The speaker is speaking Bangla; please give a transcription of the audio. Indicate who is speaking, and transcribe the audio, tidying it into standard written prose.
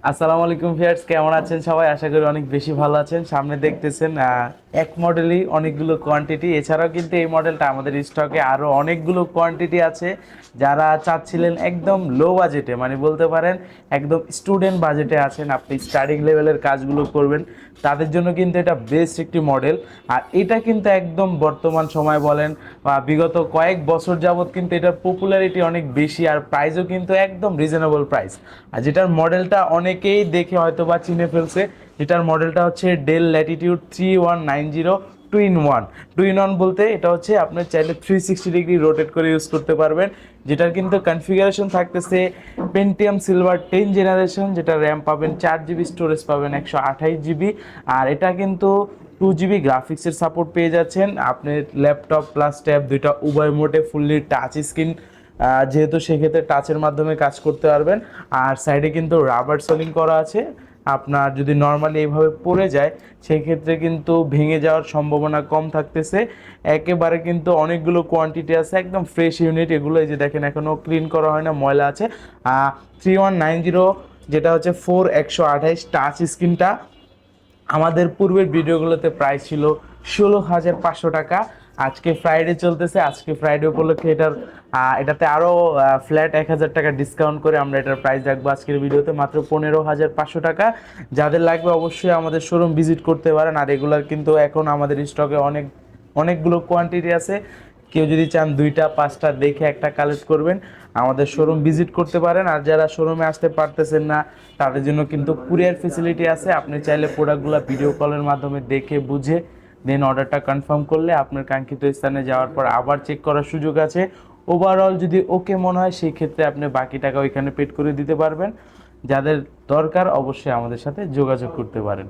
Speaker 1: আসসালামু আলাইকুম ভিউয়ার্স, কেমন আছেন সবাই? আশা করি অনেক বেশি ভালো আছেন। সামনে দেখতেছেন এক মডেলই অনেকগুলো কোয়ান্টিটি। এছাড়াও কিন্তু এই মডেলটা আমাদের স্টকে আরও অনেকগুলো কোয়ান্টিটি আছে। যারা চাচ্ছিলেন একদম লো বাজেটে, মানে বলতে পারেন একদম স্টুডেন্ট বাজেটে আছেন, আপনি স্টার্টিং লেভেলের কাজগুলো করবেন, তাদের জন্য কিন্তু এটা বেস্ট একটি মডেল। আর এটা কিন্তু একদম বর্তমান সময় বলেন বা বিগত কয়েক বছর যাবত কিন্তু এটার পপুলারিটি অনেক বেশি, আর প্রাইসও কিন্তু একদম রিজনেবল প্রাইস। আর যেটার মডেলটা অনেকেই দেখে হয়তো বা চিনে ফেলছে, যেটার মডেলটা হচ্ছে Dell Latitude 3190 two in one বলতে এটা হচ্ছে আপনি চাইলে 360 ডিগ্রি রোটেট করে ইউজ করতে পারবেন। যেটার কিন্তু কনফিগারেশন থাকতেছে পেন্টিয়াম সিলভার 10 জেনারেশন, যেটা র্যাম পাবেন 4 জিবি, স্টোরেজ পাবেন 128 জিবি। আর এটা কিন্তু 2 জিবি গ্রাফিক্সের সাপোর্ট পেয়ে যাচ্ছেন। আপনি ল্যাপটপ প্লাস ট্যাব দুইটা উভয় মোডে ফুললি টাচ স্ক্রিন, যেহেতু সেক্ষেত্রে টাচের মাধ্যমে কাজ করতে পারবেন। আর সাইডে কিন্তু রাবার সোলিং করা আছে। আপনার যদি নর্মালি এইভাবে পড়ে যায় সেই ক্ষেত্রে কিন্তু ভেঙে যাওয়ার সম্ভাবনা কম থাকতেছে। একেবারে কিন্তু অনেকগুলো কোয়ান্টিটি আছে, একদম ফ্রেশ ইউনিট এগুলো। এই যে দেখেন, এখনও ক্লিন করা হয় না, ময়লা আছে। 3190 যেটা হচ্ছে 4128 টাচ স্ক্রিনটা, আমাদের পূর্বের ভিডিওগুলোতে প্রাইস ছিল 16,500 টাকা। আজকে ফ্রাইডে চলতেছে, আজকে ফ্রাইডে উপলক্ষে এটাতে আরও ফ্ল্যাট 1,000 টাকা ডিসকাউন্ট করে আমরা এটার প্রাইস রাখবো আজকের ভিডিওতে মাত্র 15,500 টাকা। যাদের লাগবে অবশ্যই আমাদের শোরুম ভিজিট করতে পারেন। আর এগুলার কিন্তু এখন আমাদের স্টকে অনেকগুলো কোয়ান্টিটি আছে। কেউ যদি চান দুইটা পাঁচটা দেখে একটা কালেক্ট করবেন, আমাদের শোরুম ভিজিট করতে পারেন। আর যারা শোরুমে আসতে পারতেছেন না, তাদের জন্য কিন্তু কুরিয়ার ফেসিলিটি আছে। আপনি চাইলে প্রোডাক্টগুলো ভিডিও কলের মাধ্যমে দেখে বুঝে দেন অর্ডারটা কনফার্ম করলে আপনার কাঙ্ক্ষিত স্থানে যাওয়ার পর আবার চেক করার সুযোগ আছে। ওভারঅল যদি ওকে মনে হয় সেই ক্ষেত্রে আপনি বাকি টাকা ওইখানে পেড করে দিতে পারবেন। যাদের দরকার অবশ্যই আমাদের সাথে যোগাযোগ করতে পারেন।